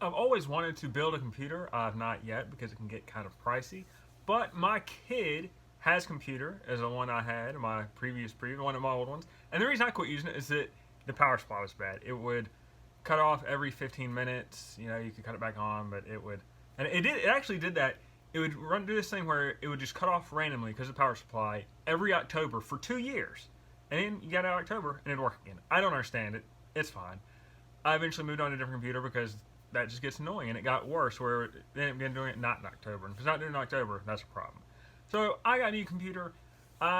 I've always wanted to build a computer. I've not yet because it can get kind of pricey. But my kid has computer as the one I had, my previous one of my old ones. And the reason I quit using it is that the power supply was bad. It would cut off every 15 minutes. You know, you could cut it back on, but it would, and it did. It actually did that. It would do this thing where it would just cut off randomly because of the power supply every October for 2 years, and then you got out of October and it'd work again. I don't understand it. It's fine. I eventually moved on to a different computer because that just gets annoying, and it got worse where it ended up being doing it not in October. And if it's not doing it in October, that's a problem. So I got a new computer.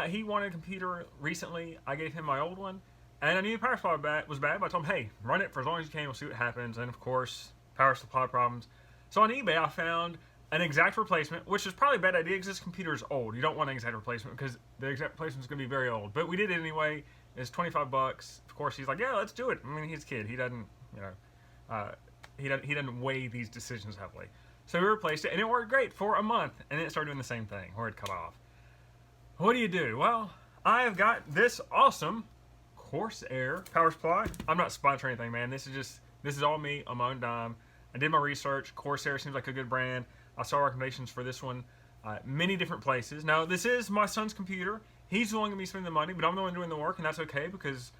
He wanted a computer recently. I gave him my old one, and I knew the power supply was bad, but I told him, hey, run it for as long as you can. We'll see what happens. And of course, power supply problems. So on eBay, I found an exact replacement, which is probably a bad idea because this computer is old. You don't want an exact replacement because the exact replacement is going to be very old. But we did it anyway. It's 25 bucks. Of course, he's like, yeah, let's do it. I mean, he's a kid. He doesn't, you know, he doesn't weigh these decisions heavily. So we replaced it, and it worked great for a month. And then it started doing the same thing, where it cut off. What do? Well, I have got this awesome Corsair power supply. I'm not sponsoring anything, man. This is all me on my own dime. I did my research. Corsair seems like a good brand. I saw recommendations for this one many different places. Now, this is my son's computer. He's the one going to be spending the money, but I'm the one doing the work, and that's okay because,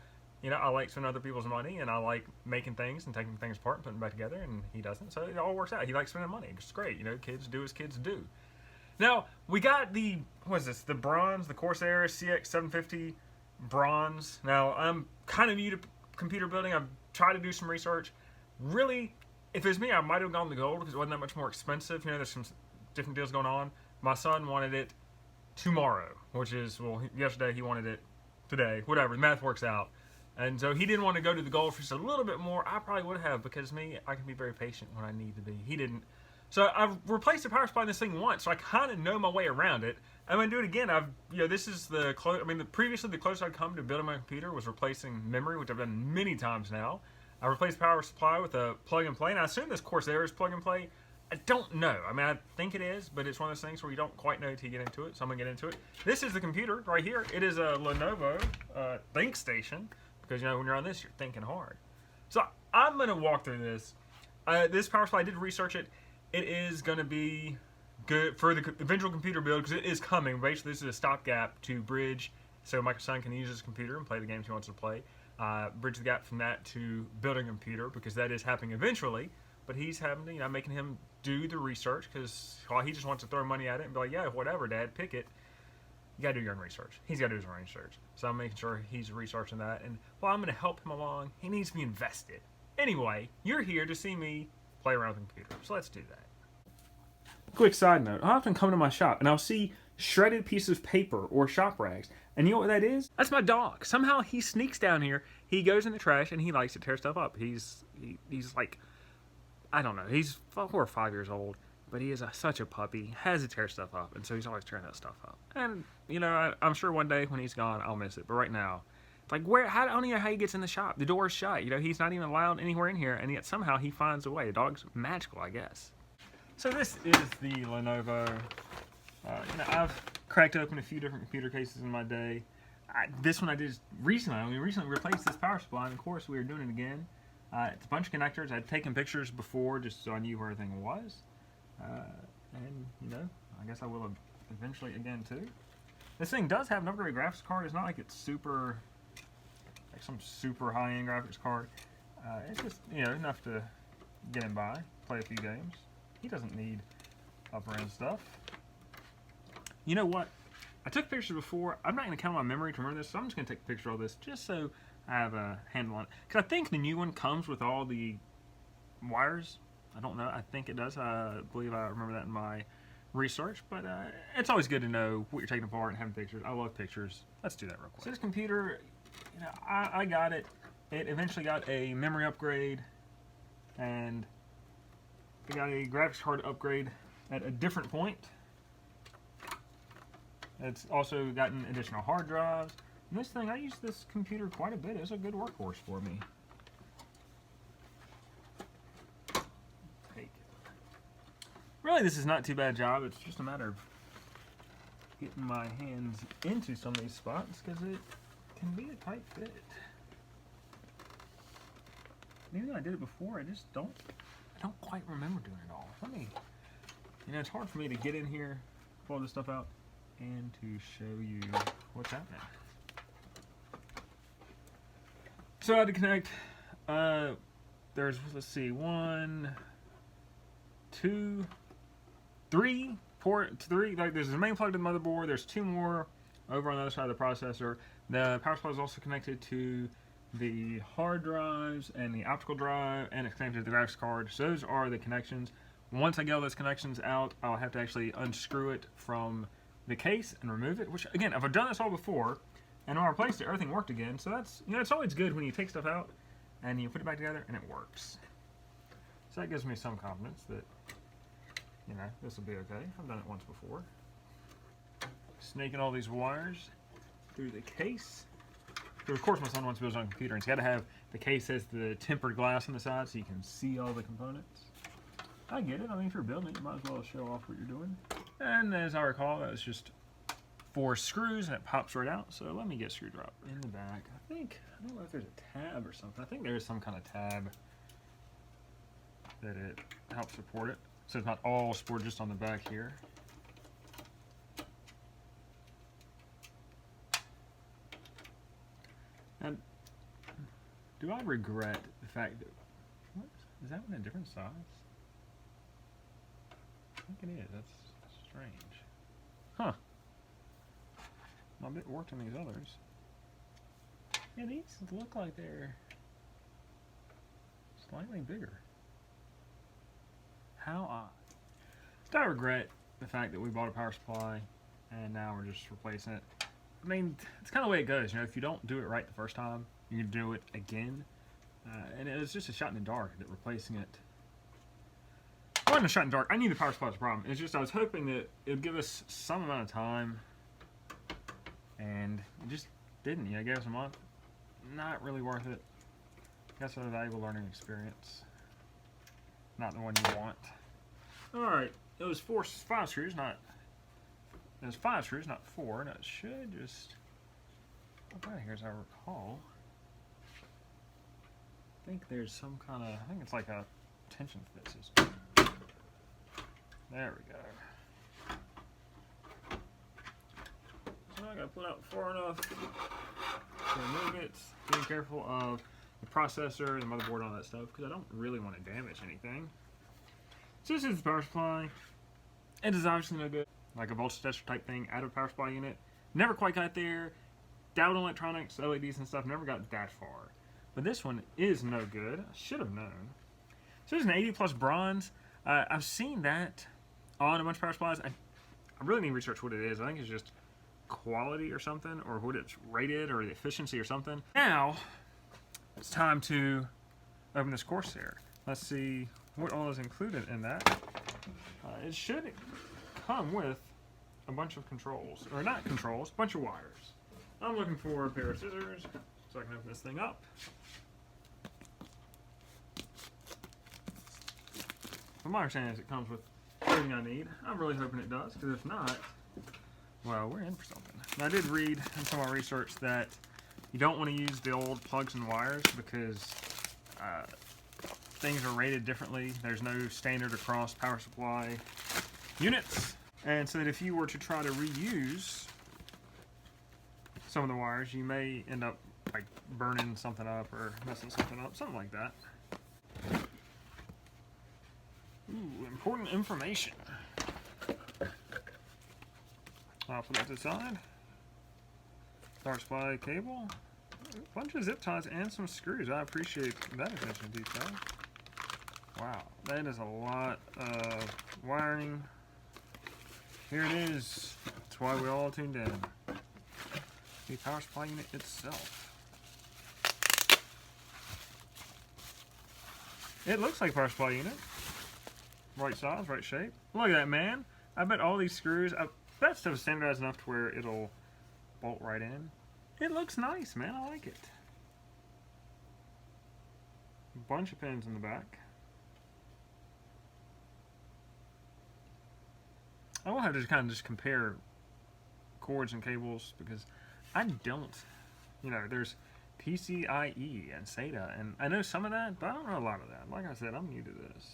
you know, I like spending other people's money, and I like making things and taking things apart and putting them back together, and he doesn't, so it all works out. He likes spending money. It's great. You know, kids do as kids do. Now, we got the, what is this, the bronze, the Corsair CX750 bronze. Now, I'm kind of new to computer building. I've tried to do some research. Really, if it was me, I might have gone the gold because it wasn't that much more expensive. You know, there's some different deals going on. My son wanted it tomorrow, which is, well, yesterday he wanted it today. Whatever, the math works out. And so he didn't want to go to the gold for just a little bit more. I probably would have because me, I can be very patient when I need to be. He didn't. So I've replaced the power supply in this thing once, so I kind of know my way around it. I'm going to do it again. This is the previously the closest I'd come to building my computer was replacing memory, which I've done many times now. I replaced the power supply with a plug and play, and I assume this Corsair is plug and play. I don't know. I mean, I think it is, but it's one of those things where you don't quite know until you get into it, so I'm going to get into it. This is the computer right here. It is a Lenovo ThinkStation, because, you know, when you're on this, you're thinking hard. So I'm going to walk through this. This power supply, I did research it. It is going to be good for the eventual computer build because it is coming. Basically, this is a stopgap to bridge so my son can use his computer and play the games he wants to play. Bridge the gap from that to building a computer because that is happening eventually. But he's having to, you know, making him do the research because while he just wants to throw money at it and be like, yeah, whatever, Dad, pick it. You got to do your own research. He's got to do his own research. So I'm making sure he's researching that. And while I'm going to help him along, he needs to be invested. Anyway, you're here to see me play around with the computer. So let's do that. Quick side note, I often come to my shop and I'll see shredded pieces of paper or shop rags. And you know what that is? That's my dog. Somehow he sneaks down here, he goes in the trash, and he likes to tear stuff up. He's like, I don't know, he's 4 or 5 years old, but he is such a puppy, has to tear stuff up, and so he's always tearing that stuff up. And, you know, I'm sure one day when he's gone, I'll miss it. But right now, like, I don't even know how he gets in the shop. The door's shut. You know, he's not even allowed anywhere in here, and yet somehow he finds a way. The dog's magical, I guess. So this is the Lenovo. You know, I've cracked open a few different computer cases in my day. This one I did recently. We recently replaced this power supply, and of course we are doing it again. It's a bunch of connectors. I'd taken pictures before just so I knew where everything was. And, you know, I guess I will eventually again too. This thing does have an upgraded graphics card. It's not like it's super, like some super high-end graphics card. It's just, you know, enough to get him by, play a few games. He doesn't need upper-end stuff. You know what? I took pictures before. I'm not going to count my memory to remember this, so I'm just going to take a picture of this just so I have a handle on it. Because I think the new one comes with all the wires. I don't know. I think it does. I believe I remember that in my research. But it's always good to know what you're taking apart and having pictures. I love pictures. Let's do that real quick. So this computer, you know, I got it. It eventually got a memory upgrade. And I got a graphics card upgrade at a different point. It's also gotten additional hard drives. And this thing, I use this computer quite a bit. It's a good workhorse for me. Really, this is not too bad a job. It's just a matter of getting my hands into some of these spots because it can be a tight fit. Even though I did it before, I don't quite quite remember doing it all. Let me, it's hard for me to get in here, pull all this stuff out, and to show you what's happening. So I had to connect, there's, let's see, 1, 2, 3 port, 3, like there's a main plug to the motherboard, there's 2 more over on the other side of the processor. The power supply is also connected to the hard drives and the optical drive, and it's connected to the graphics card. So those are the connections. Once I get all those connections out, I'll have to actually unscrew it from the case and remove it, which again, I've done this all before, and when I replaced it, everything worked again. So that's, it's always good when you take stuff out and you put it back together and it works. So that gives me some confidence that, this will be okay. I've done it once before. Snaking all these wires through the case. So of course my son wants to build his own computer, and he's got to have the case has the tempered glass on the side so you can see all the components. I get it. I mean, if you're building it, you might as well show off what you're doing. And as I recall, that was just 4 screws and it pops right out. So let me get a screwdriver in the back. I don't know if there's a tab or something. I think there is some kind of tab that it helps support it. So it's not all supported just on the back here. And do I regret the fact that, what? Is that one a different size? I think it is. That's strange. Huh. My bit worked on these others. Yeah, these look like they're slightly bigger. How odd. Do I regret the fact that we bought a power supply and now we're just replacing it? I mean, it's kind of the way it goes. If you don't do it right the first time, you can do it again. And it was just a shot in the dark that replacing it. It wasn't a shot in the dark. I knew the power supply was a problem. It's just I was hoping that it would give us some amount of time, and it just didn't. It gave us a month. Not really worth it. Guess a valuable learning experience. Not the one you want. All right, it was 5 screws, not. It was 5 screws, not 4. Now it should just pop out of here as I recall. I think there's some kind of, I think it's like a tension fit system. There we go. So I gotta pull it out far enough to remove it. Being careful of the processor, the motherboard, all that stuff, because I don't really want to damage anything. So this is the power supply. It is obviously no good. Like a voltage tester type thing out of a power supply unit. Never quite got there. Dabbled in electronics, LEDs and stuff, never got that far. But this one is no good. I should have known. So there's an 80 plus bronze. I've seen that on a bunch of power supplies. I really need to research what it is. I think it's just quality or something, or what it's rated, or the efficiency or something. Now, it's time to open this Corsair. Let's see what all is included in that. It should come with a bunch of controls, or not controls, a bunch of wires. I'm looking for a pair of scissors so I can open this thing up. From my understanding is it comes with everything I need. I'm really hoping it does, because if not, well, we're in for something. And I did read in some of my research that you don't want to use the old plugs and wires because things are rated differently. There's no standard across power supply units. And so that if you were to try to reuse some of the wires, you may end up like burning something up or messing something up, something like that. Ooh, important information. I'll put that to the side. Power supply cable, a bunch of zip ties, and some screws. I appreciate that attention to detail. Wow, that is a lot of wiring. Here it is. That's why we all tuned in. The power supply unit itself. It looks like a power supply unit. Right size, right shape. Look at that, man. I bet all these screws, that stuff is standardized enough to where it'll bolt right in. It looks nice, man. I like it. A bunch of pins in the back. I will have to kind of just compare cords and cables because I don't, there's PCIe and SATA, and I know some of that, but I don't know a lot of that. Like I said, I'm new to this.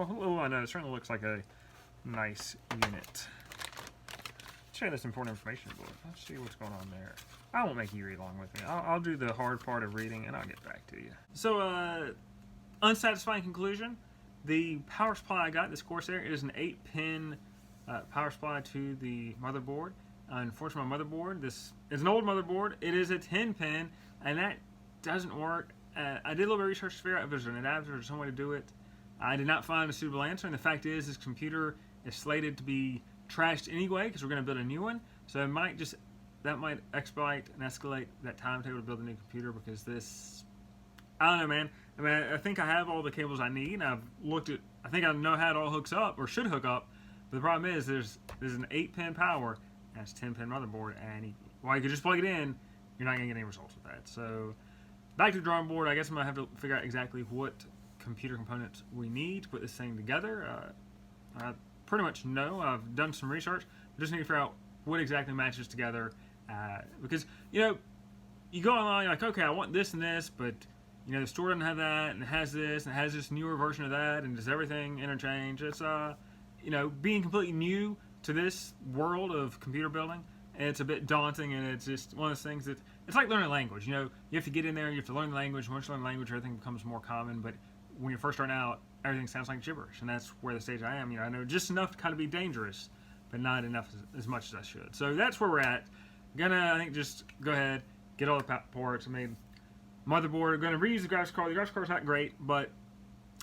oh, I know, it certainly looks like a nice unit. Share this important information book. Let's see what's going on there. I won't make you read along with me. I'll do the hard part of reading and I'll get back to you. So, unsatisfying conclusion. The power supply I got, this Corsair, is an 8-pin power supply to the motherboard. Unfortunately, my motherboard, this is an old motherboard. It is a 10-pin, and that doesn't work. I did a little bit of research to figure out if there's an adapter or some way to do it. I did not find a suitable answer, and the fact is, this computer is slated to be trashed anyway because we're going to build a new one. So it might just, that might expedite and escalate that timetable to build a new computer, because this, I don't know, man. I mean, I think I have all the cables I need. I've looked at, I think I know how it all hooks up, or should hook up. But the problem is, there's an 8-pin power, and it's a 10-pin motherboard, and while you could just plug it in, you're not going to get any results with that. So, back to the drawing board. I guess I'm going to have to figure out exactly what computer components we need to put this thing together. I pretty much know. I've done some research. I just need to figure out what exactly matches together. Because, you know, you go online, you're like, okay, I want this and this, but, you know, the store doesn't have that, and it has this, and it has this newer version of that, and does everything interchange. It's, you know, being completely new to this world of computer building, it's a bit daunting, and it's just one of those things that, it's like learning a language. You know, you have to get in there, you have to learn the language. Once you learn the language, everything becomes more common, but when you're first starting out, everything sounds like gibberish, and that's where the stage I am. You know, I know just enough to kind of be dangerous, but not enough as much as I should. So that's where we're at. Gonna, I think, just go ahead, get all the parts. I made motherboard. Gonna reuse the graphics card. The graphics card's not great, but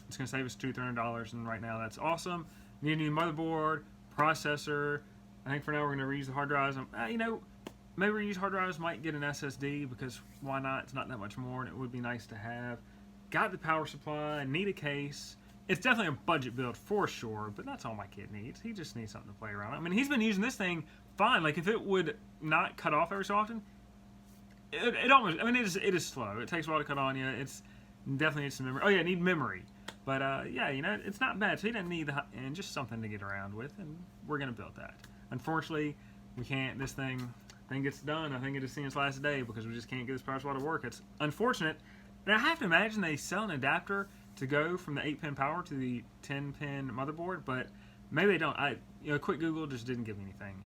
it's gonna save us $200-$300, and right now that's awesome. Need a new motherboard, processor. I think for now we're gonna reuse the hard drives. You know, maybe reuse hard drives, might get an SSD, because why not? It's not that much more, and it would be nice to have. Got the power supply, need a case. It's definitely a budget build for sure, but that's all my kid needs. He just needs something to play around. I mean, he's been using this thing fine. Like, if it would not cut off every so often, it almost, I mean, it is slow. It takes a while to cut on you. It's definitely needs some memory. Oh yeah, need memory. But yeah, you know, it's not bad. So he doesn't need and just something to get around with, and we're gonna build that. Unfortunately, we can't. This thing gets done. I think it has seen its last day because we just can't get this power supply to work. It's unfortunate. And I have to imagine they sell an adapter to go from the 8-pin power to the 10-pin motherboard, but maybe they don't. You know, quick Google just didn't give me anything.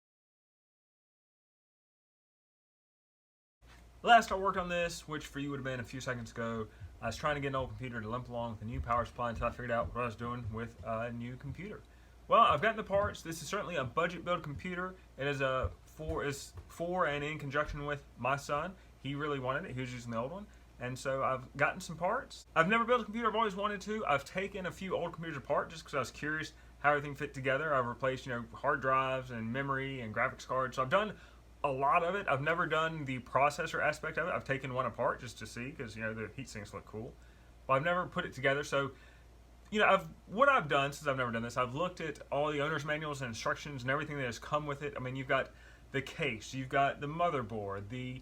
Last I worked on this, which for you would have been a few seconds ago, I was trying to get an old computer to limp along with a new power supply until I figured out what I was doing with a new computer. Well, I've gotten the parts. This is certainly a budget build computer. It is for and in conjunction with my son. He really wanted it. He was using the old one. And so I've gotten some parts. I've never built a computer. I've always wanted to. I've taken a few old computers apart just because I was curious how everything fit together. I've replaced, you know, hard drives and memory and graphics cards. So I've done a lot of it. I've never done the processor aspect of it. I've taken one apart just to see because, you know, the heat sinks look cool. But I've never put it together. So, you know, what I've done since I've never done this, I've looked at all the owner's manuals and instructions and everything that has come with it. I mean, you've got the case, you've got the motherboard, the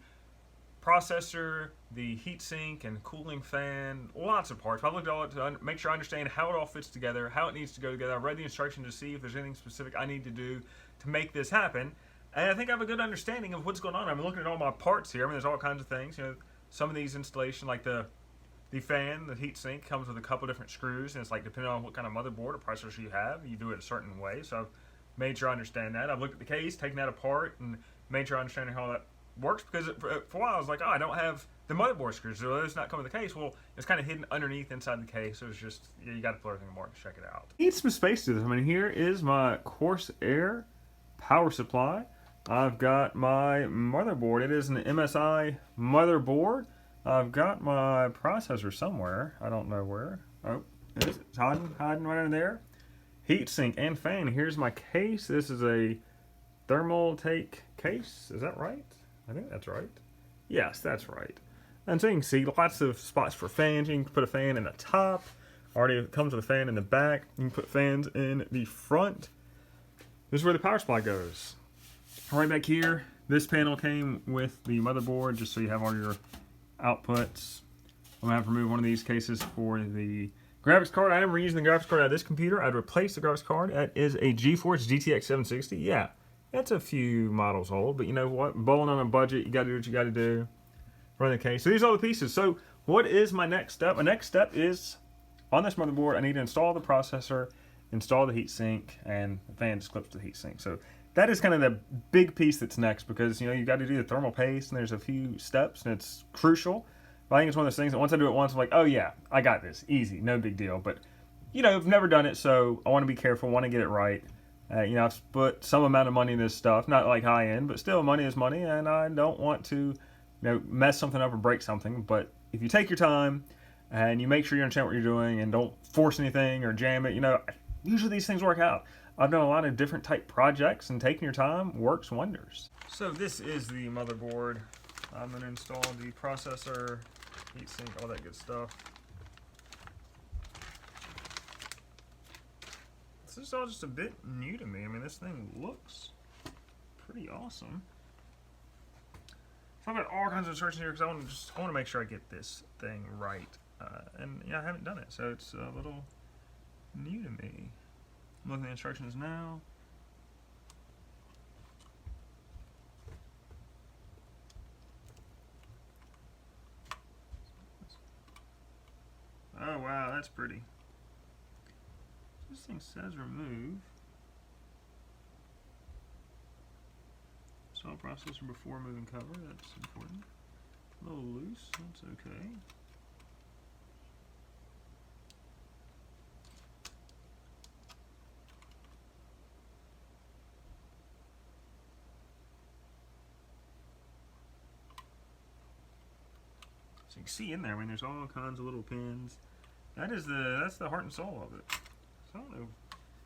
processor, the heatsink and cooling fan, lots of parts. I've looked at all it to make sure I understand how it all fits together, how it needs to go together. I've read the instructions to see if there's anything specific I need to do to make this happen. And I think I have a good understanding of what's going on. I'm looking at all my parts here. I mean, there's all kinds of things. You know, some of these installation, like the fan, the heatsink, comes with a couple different screws, and it's like depending on what kind of motherboard or processor you have, you do it a certain way. So I've made sure I understand that. I've looked at the case, taken that apart, and made sure I understand how that works, because for a while I was like, oh, I don't have the motherboard screws, so it's not coming with the case. Well, it's kind of hidden underneath inside the case, so it's just, yeah, you got to put everything apart to check it out. Need some space to this. I mean, here is my Corsair power supply. I've got my motherboard. It is an MSI motherboard. I've got my processor somewhere. I don't know where. Oh, it's hiding right under there. Heatsink and fan. Here's my case. This is a Thermaltake case. Is that right? I think that's right. Yes, that's right. And so you can see lots of spots for fans. You can put a fan in the top. Already comes with a fan in the back. You can put fans in the front. This is where the power supply goes. Right back here, this panel came with the motherboard, just so you have all your outputs. I'm going to have to remove one of these cases for the graphics card. I am reusing the graphics card out of this computer. I'd replace the graphics card. That is a GeForce GTX 760. Yeah, that's a few models old, but you know what? Bowling on a budget, you got to do what you got to do. Run the case. So these are all the pieces. So what is my next step? My next step is on this motherboard, I need to install the processor, install the heatsink, and the fan just clips to the heatsink. So that is kind of the big piece that's next, because you've got to do the thermal paste, and there's a few steps, and it's crucial. But I think it's one of those things that once I do it once, I'm like, oh yeah, I got this, easy, no big deal. But I've never done it, so I want to be careful, want to get it right. I've put some amount of money in this stuff, not like high end, but still, money is money, and I don't want to, mess something up or break something. But if you take your time and you make sure you understand what you're doing and don't force anything or jam it, usually these things work out. I've done a lot of different type projects, and taking your time works wonders. So this is the motherboard. I'm going to install the processor, heatsink, all that good stuff. This is all just a bit new to me. I mean, this thing looks pretty awesome. So I've got all kinds of instructions here because I want to make sure I get this thing right. And I haven't done it, so it's a little new to me. I'm looking at the instructions now. Oh wow, that's pretty. This thing says remove. Install processor before moving cover, that's important. A little loose, that's okay. So you can see in there, I mean, there's all kinds of little pins. That's the heart and soul of it. So I don't know.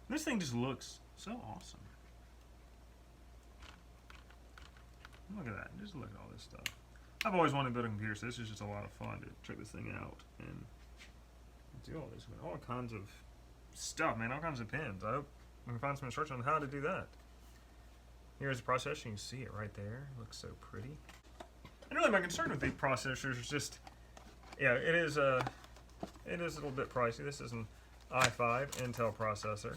This thing just looks so awesome. Look at that. Just look at all this stuff. I've always wanted to build a computer, so this is just a lot of fun to check this thing out and do all this. All kinds of stuff, man. All kinds of pins. I hope we can find some instruction on how to do that. Here's the processor. You can see it right there. It looks so pretty. And really, my concern with these processors is just, it is a little bit pricey. This is an i5 Intel processor.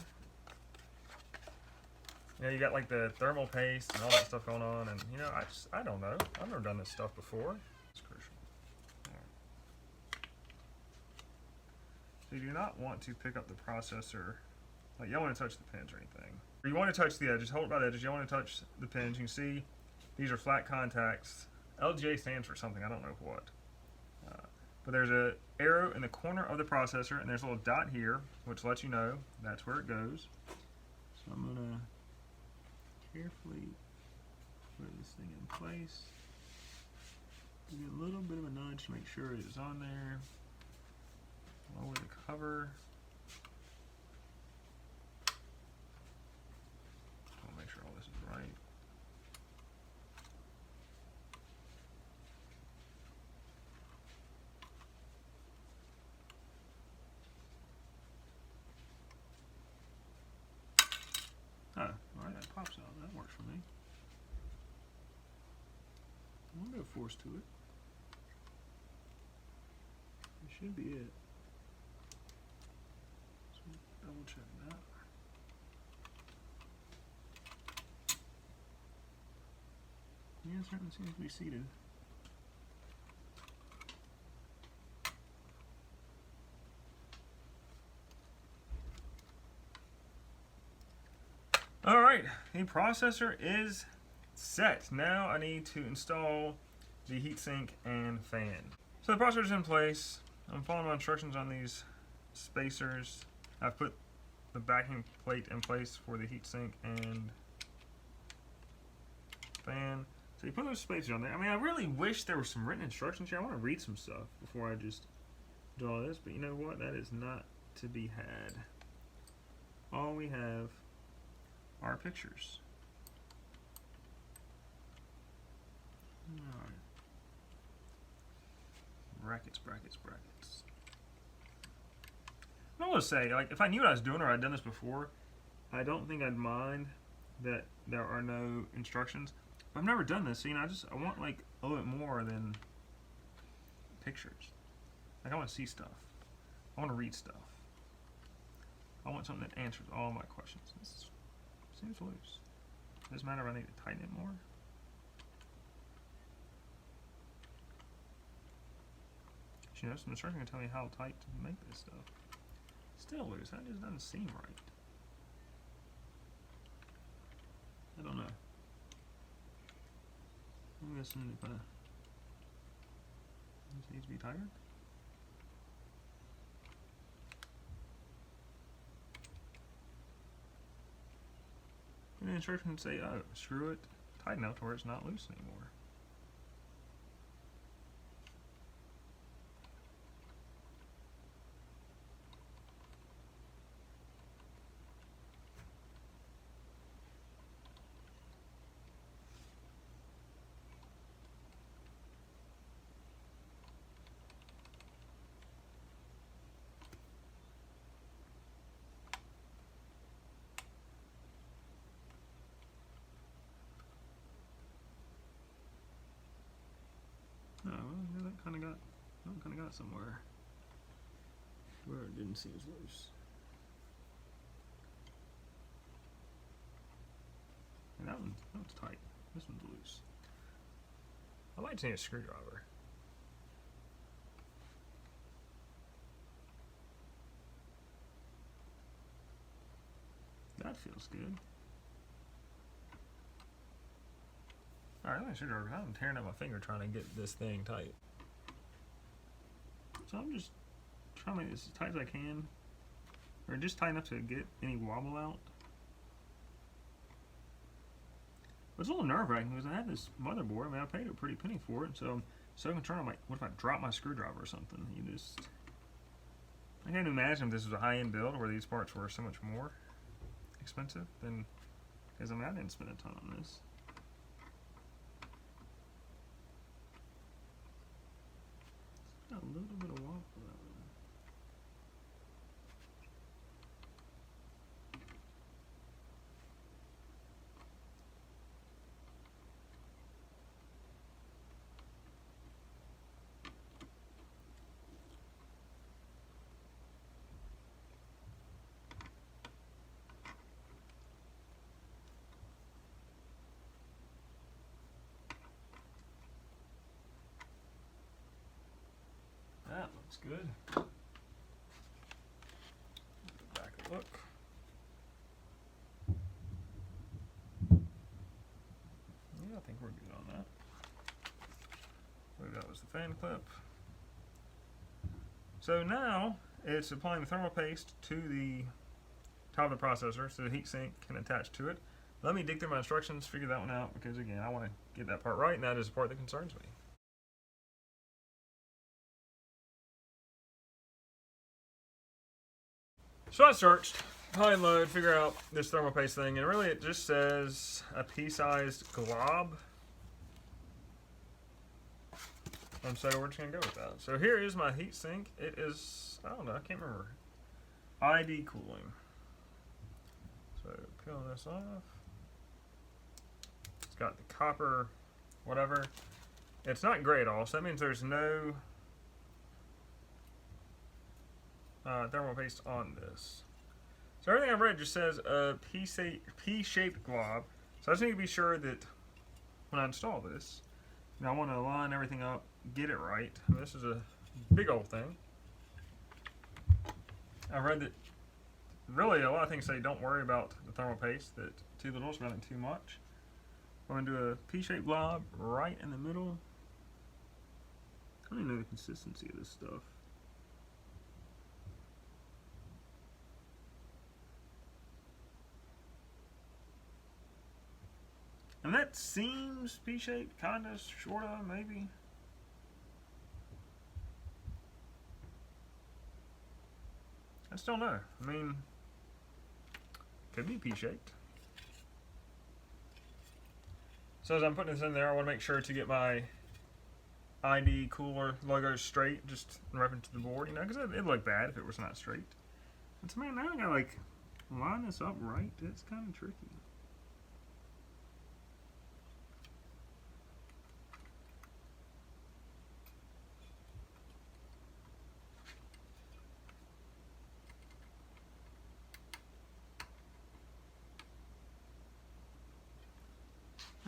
You got like the thermal paste and all that stuff going on, and I don't know. I've never done this stuff before. It's crucial. So you do not want to pick up the processor. Like, you don't want to touch the pins or anything. Or you want to touch the edges. Hold it by the edges. You don't want to touch the pins. You can see these are flat contacts. LJ stands for something. I don't know what. But there's an arrow in the corner of the processor, and there's a little dot here, which lets you know that's where it goes. So I'm going to carefully put this thing in place. Give it a little bit of a nudge to make sure it is on there. Lower the cover. I'll make sure all this is right. Oh, alright, that pops out. That works for me. I'll go force to it. It should be it. So double check that. Yeah, it certainly seems to be seated. Alright, the processor is set. Now I need to install the heatsink and fan. So the processor is in place. I'm following my instructions on these spacers. I've put the backing plate in place for the heatsink and fan. So you put those spacers on there. I mean, I really wish there were some written instructions here. I want to read some stuff before I just do all this, but you know what? That is not to be had. All we have are pictures. Alright. Brackets, brackets, brackets. I want to say, like, if I knew what I was doing or I'd done this before, I don't think I'd mind that there are no instructions. But I've never done this, so I want like a little bit more than pictures. Like, I want to see stuff. I want to read stuff. I want something that answers all my questions. This seems loose. Doesn't matter if I need to tighten it more. Some instruction can tell me how tight to make this stuff. still loose. That just doesn't seem right. I don't know. I'm guessing if this needs to be tighter. And the instructions say, oh, screw it tight enough to where it's not loose anymore. Oh, well, yeah, that kind of got somewhere where it didn't seem as loose. And that one's tight. This one's loose. I might need a screwdriver. That feels good. Alright, I'm screwdriver. I'm tearing up my finger trying to get this thing tight. So I'm just trying to make this as tight as I can, or just tight enough to get any wobble out. But it's a little nerve-wracking because I have this motherboard. I mean, I paid a pretty penny for it, and so I'm so concerned. I'm like, what if I drop my screwdriver or something? I can't imagine if this was a high-end build where these parts were so much more expensive than, because I mean, I didn't spend a ton on this. Got a little bit of wobble out of it. That looks good. Back a look. Yeah, I think we're good on that. I believe that was the fan clip. So now it's applying the thermal paste to the top of the processor so the heatsink can attach to it. Let me dig through my instructions, figure that one out, because again, I want to get that part right, and that is the part that concerns me. So I searched, high and low, figure out this thermal paste thing, and really it just says a pea-sized glob. And so we're just gonna go with that. So here is my heatsink. It is, I don't know, I can't remember. ID cooling. So peel this off. It's got the copper, whatever. It's not gray at all, so that means there's no thermal paste on this. So everything I've read just says a P-shaped glob. So I just need to be sure that when I install this, I want to line everything up, get it right. This is a big old thing. I've read that really a lot of things say don't worry about the thermal paste, that too little is running too much. I'm going to do a P-shaped glob right in the middle. I don't even know the consistency of this stuff. And that seems P-shaped, kind of, sort of, maybe. I still don't know. I mean, could be P-shaped. So as I'm putting this in there, I want to make sure to get my ID cooler logo straight, just in reference to the board, you know, because it'd look bad if it was not straight. And so, man, now I gotta like line this up right. It's kind of tricky.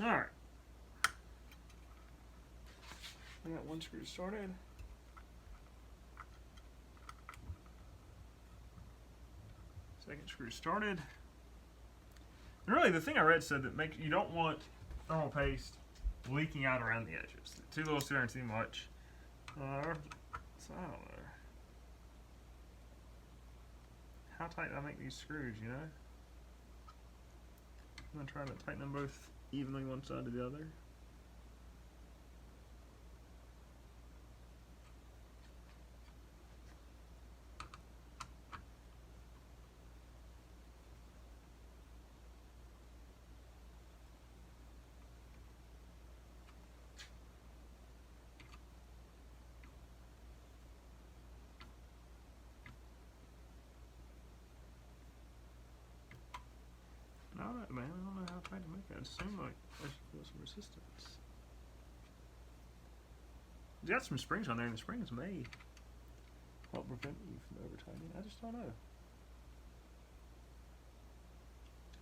Alright. I got one screw started. Second screw started. And really, the thing I read said that you don't want thermal paste leaking out around the edges. Too little, too darn too much. So I don't know. How tight do I make these screws, you know? I'm going to try to tighten them both evenly one side to the other. I don't know, man. I don't know how tight to make that. It seems like I should feel some resistance. It's got some springs on there, and the springs may help prevent you from over tightening. I just don't know.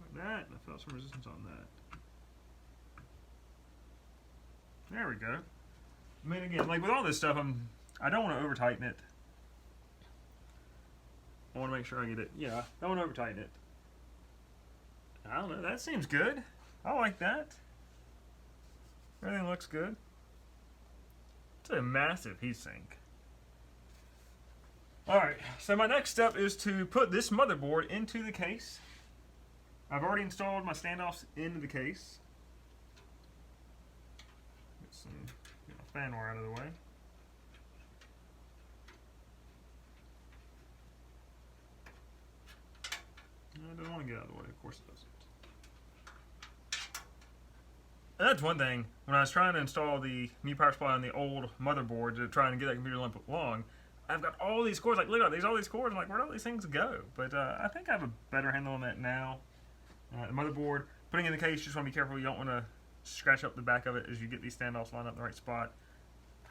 Like that, and I felt some resistance on that. There we go. I mean, again, like with all this stuff, I don't want to over tighten it. I want to make sure I get it. Yeah, I don't want to over tighten it. I don't know, that seems good. I like that. Everything looks good. It's a massive heatsink. Alright, so my next step is to put this motherboard into the case. I've already installed my standoffs into the case. Get some fan wire out of the way. No, I don't want to get out of the way, of course it doesn't. And that's one thing, when I was trying to install the new power supply on the old motherboard to try and get that computer lamp along, I've got all these cords, like look at all these cords, I'm like, where'd all these things go? But I think I have a better handle on that now. The motherboard, putting in the case, you just want to be careful, you don't want to scratch up the back of it as you get these standoffs lined up in the right spot.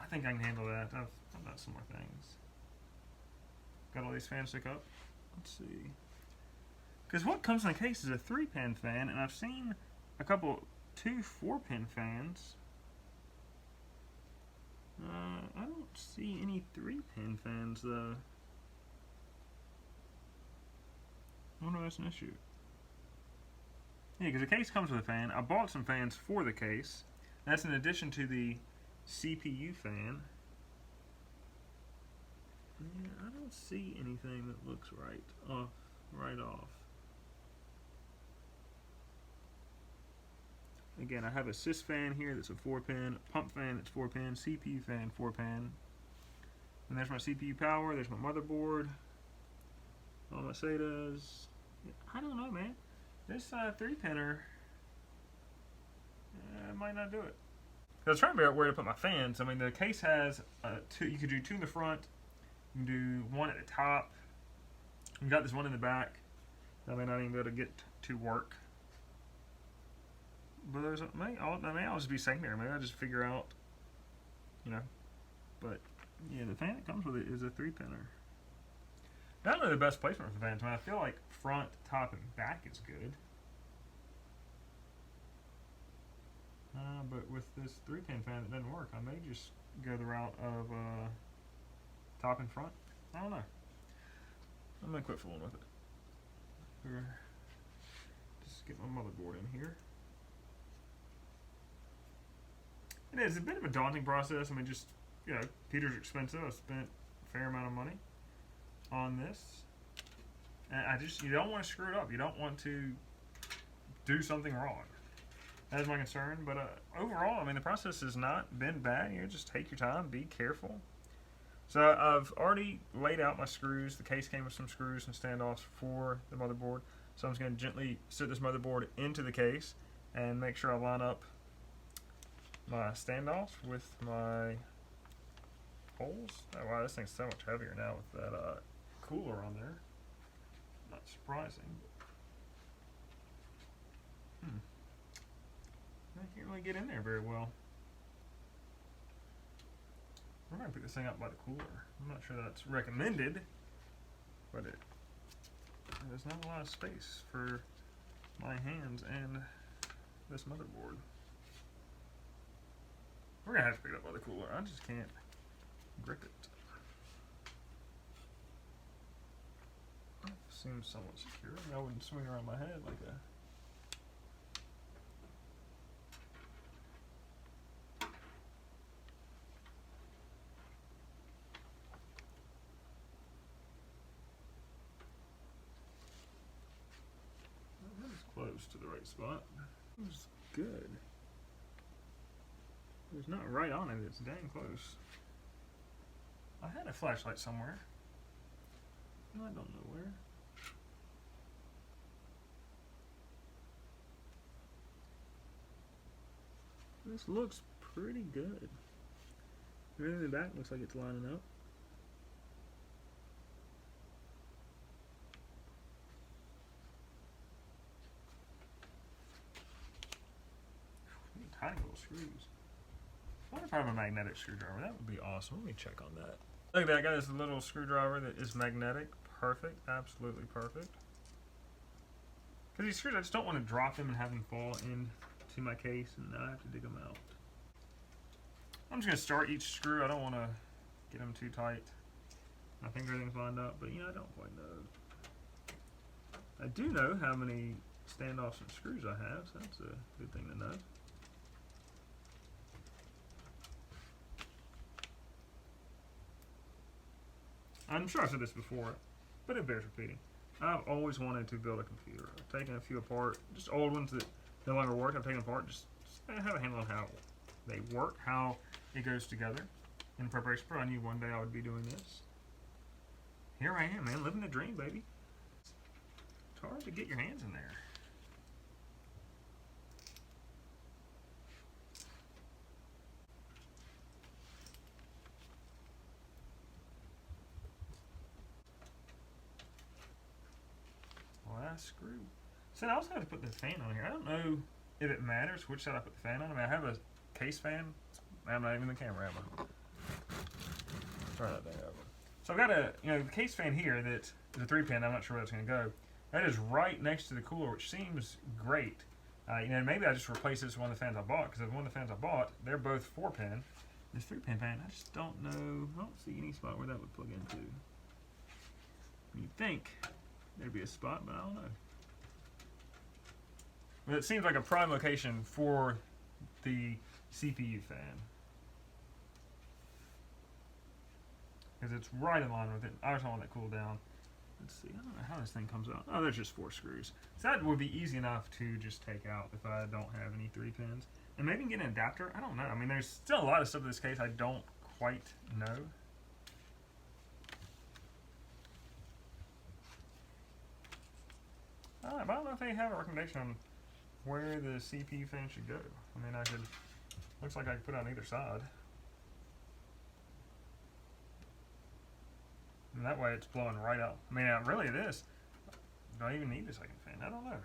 I think I can handle that. I've done some more things. Got all these fans stick up. Let's see. Because what comes in the case is a 3-pin fan, and I've seen a couple 2 4-pin fans. I don't see any 3-pin fans though. I wonder if that's an issue. Yeah, because the case comes with a fan. I bought some fans for the case. That's in addition to the CPU fan. Yeah, I don't see anything that looks right off. Again, I have a sys fan here that's a 4-pin, a pump fan that's 4-pin, CPU fan 4-pin. And there's my CPU power, there's my motherboard, all my SATAs. I don't know, man. This 3-pinner might not do it. I was trying to figure out where to put my fans. I mean, the case has 2, you could do 2 in the front, you can do 1 at the top. You got this one in the back. I may not even be able to get to work. But there's I'll just be secondary. Maybe I'll just figure out, you know. But yeah, the fan that comes with it is a 3-pinner. Not really the best placement for the fans. I mean, I feel like front, top, and back is good. But with this 3-pin fan, it doesn't work. I may just go the route of top and front. I don't know. I'm gonna quit fooling with it. Just get my motherboard in here. It is a bit of a daunting process. I mean, just, you know, computer's expensive. I spent a fair amount of money on this. And you don't want to screw it up. You don't want to do something wrong. That is my concern. But overall, I mean, the process has not been bad. You know, just take your time, be careful. So I've already laid out my screws. The case came with some screws and standoffs for the motherboard. So I'm just going to gently sit this motherboard into the case and make sure I line up my standoffs with my holes. Oh wow, this thing's so much heavier now with that cooler on there. Not surprising. I can't really get in there very well. We're going to pick this thing up by the cooler. I'm not sure that's recommended, but there's not a lot of space for my hands and this motherboard. We're going to have to pick it up by the cooler. I just can't grip it. seems somewhat secure. I wouldn't swing around my head like a... That is close to the right spot. It's good. It's not right on it, it's dang close. I had a flashlight somewhere. I don't know where. This looks pretty good. Everything in the back looks like it's lining up. Tiny little screws. I wonder if I have a magnetic screwdriver. That would be awesome. Let me check on that. Look at that. I got this little screwdriver that is magnetic. Perfect. Absolutely perfect. Because these screws, I just don't want to drop them and have them fall into my case and then I have to dig them out. I'm just going to start each screw. I don't want to get them too tight. I think everything's lined up, but I don't quite know. I do know how many standoffs and screws I have, so that's a good thing to know. I'm sure I've said this before, but it bears repeating. I've always wanted to build a computer. I've taken a few apart, just old ones that no longer work. I've taken apart, just have a handle on how they work, how it goes together. In preparation for, I knew one day I would be doing this. Here I am, man, living the dream, baby. It's hard to get your hands in there. Last screw. So I also have to put the fan on here. I don't know if it matters which side I put the fan on. I mean, I have a case fan. I'm not even in the camera, am I? Turn that thing over. So I've got a, the case fan here that is a 3-pin. I'm not sure where that's going to go. That is right next to the cooler, which seems great. Maybe I just replace this with one of the fans I bought, because one of the fans I bought, they're both 4-pin. This 3-pin fan, I just don't know. I don't see any spot where that would plug into. You'd think there'd be a spot, but I don't know. But it seems like a prime location for the CPU fan. Because it's right in line with it. I just want that cool down. Let's see, I don't know how this thing comes out. Oh, there's just 4 screws. So that would be easy enough to just take out if I don't have any 3-pins. And maybe get an adapter, I don't know. I mean, there's still a lot of stuff in this case I don't quite know. But I don't know if they have a recommendation on where the CPU fan should go. I mean, looks like I could put it on either side. And that way it's blowing right out. I mean, really this, do I even need a second fan? I don't know.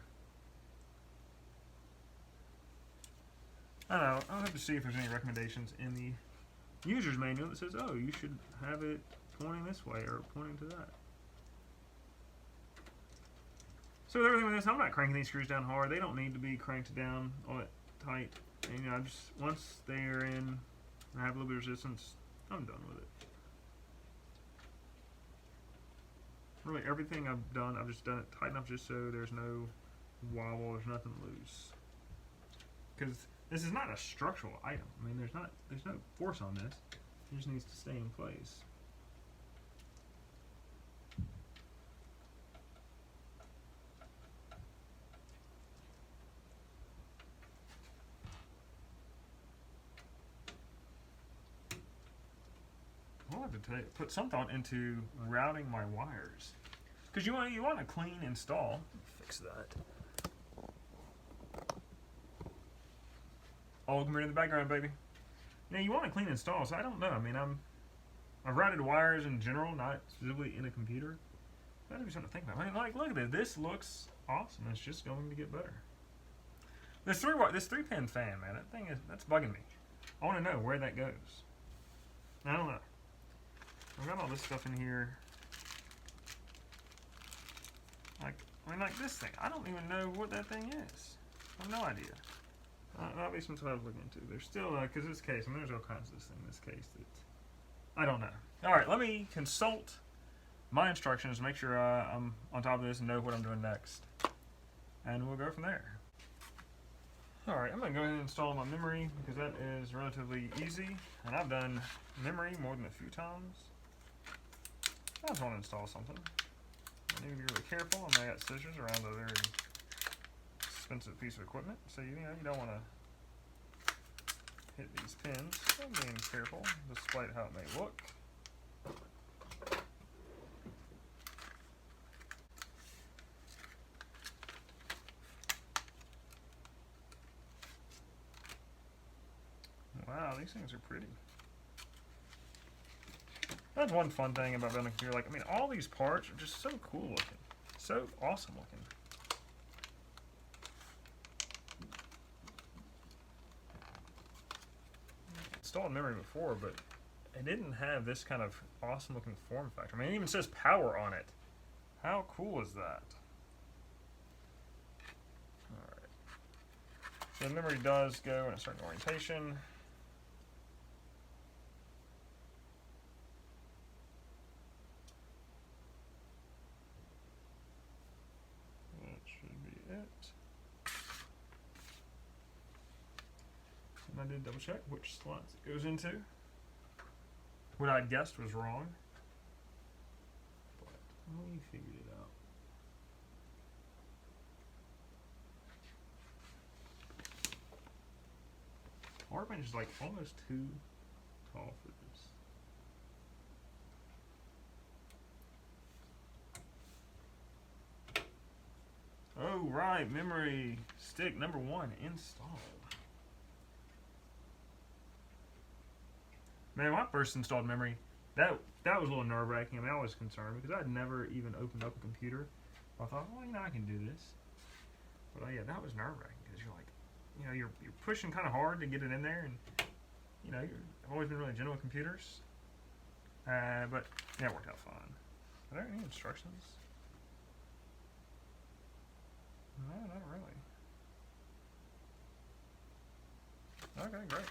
I don't know. I'll have to see if there's any recommendations in the user's manual that says, oh, you should have it pointing this way or pointing to that. So with everything with this, I'm not cranking these screws down hard. They don't need to be cranked down all that tight. And I just, once they're in and I have a little bit of resistance, I'm done with it. Really, everything I've done, I've just done it tight enough just so there's no wobble, there's nothing loose. Because this is not a structural item. I mean, there's no force on this. It just needs to stay in place. I'll have to put some thought into routing my wires, because you want a clean install. Fix that. Old computer in the background, baby. You want a clean install, so I don't know. I mean, I've routed wires in general, not specifically in a computer. That'd be something to think about. I mean, like, look at this. This looks awesome. It's just going to get better. This 3-pin fan, man, that's bugging me. I want to know where that goes. I don't know. I've got all this stuff in here. Like this thing. I don't even know what that thing is. I have no idea. That'll be something I was looking into. There's still, because this case, I mean, there's all kinds of this thing in this case that I don't know. All right, let me consult my instructions, make sure I'm on top of this and know what I'm doing next. And we'll go from there. Alright, I'm going to go ahead and install my memory because that is relatively easy. And I've done memory more than a few times. I just want to install something. I need to be really careful. I got scissors around a very expensive piece of equipment. So you don't want to hit these pins. I'm being careful despite how it may look. Wow, these things are pretty. That's one fun thing about building a computer. Like, I mean, all these parts are just so cool looking. So awesome looking. I installed memory before, but it didn't have this kind of awesome looking form factor. I mean, it even says power on it. How cool is that? Alright. So the memory does go in a certain orientation. I did double check which slots it goes into. What I guessed was wrong, but we figured it out. Workbench is like almost too tall for this. Oh right, memory stick number 1 installed. Man, when I first installed memory, that was a little nerve-wracking. I mean, I was concerned because I'd never even opened up a computer. I thought, well, I can do this. But yeah, that was nerve-wracking because you're like, you're pushing kind of hard to get it in there, and I've always been really gentle with computers. But yeah, it worked out fine. Are there any instructions? No, not really. Okay, great.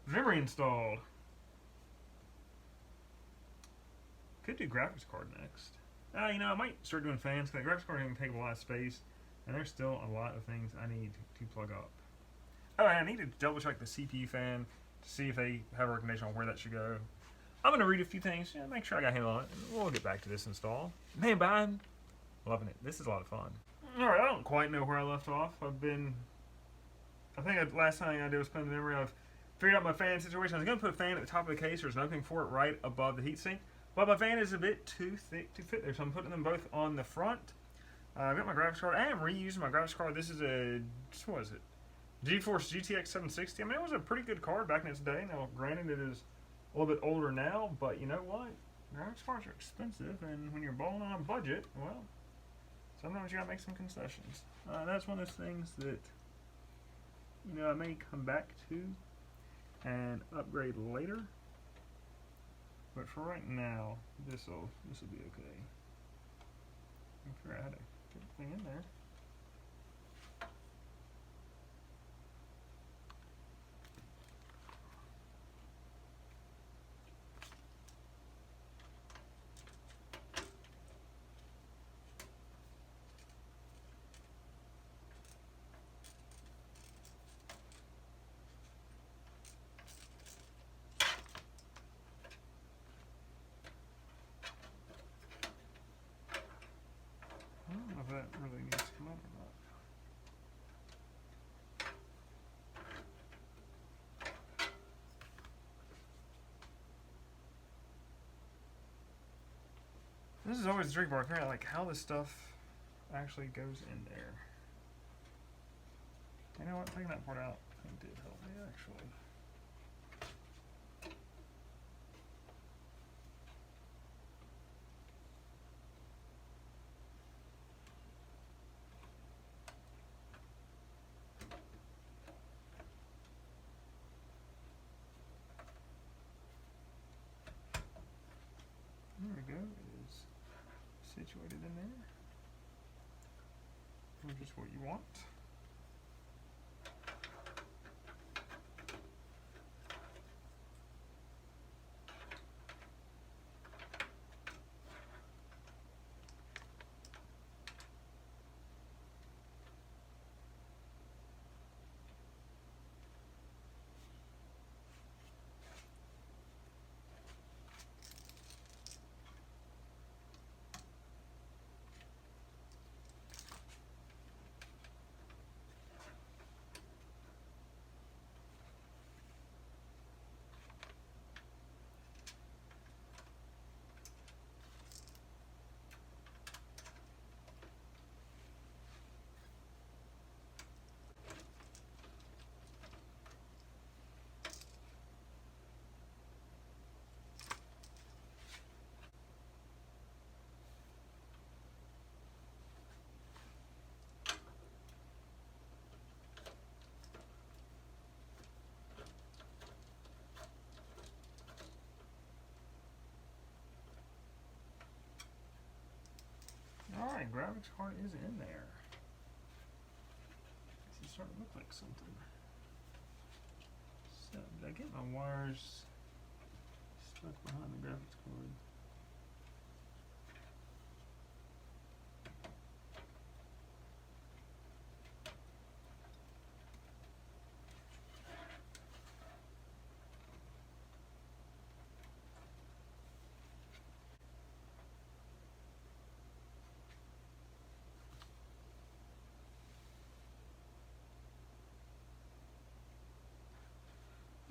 Memory installed. Could do graphics card next. I might start doing fans because the graphics card can take a lot of space, and there's still a lot of things I need to plug up. Oh, and I need to double check the CPU fan to see if they have a recommendation on where that should go. I'm going to read a few things, make sure I got a handle on it, and we'll get back to this install. Man, but I'm loving it. This is a lot of fun. Alright, I don't quite know where I left off. I think the last thing I did was put in the memory. I've figured out my fan situation. I was going to put a fan at the top of the case. There's an opening for it right above the heatsink. But my fan is a bit too thick to fit there, so I'm putting them both on the front. I've got my graphics card. I am reusing my graphics card. This is what is it? GeForce GTX 760. I mean, it was a pretty good card back in its day. Now, granted, it is a little bit older now, but you know what? Graphics cards are expensive, and when you're balling on a budget, well, sometimes you gotta make some concessions. That's one of those things that, I may come back to and upgrade later. But for right now, this'll be okay. I figure out how to get the thing in there. I don't know if that really needs to come up or not. This is always the tricky part, figuring out like how this stuff actually goes in there. You know what? Taking that part out, I think did help me actually. There we go. It is situated in there. Which is what you want. graphics card is in there. It's starting to look like something. So, did I get my wires stuck behind the graphics card?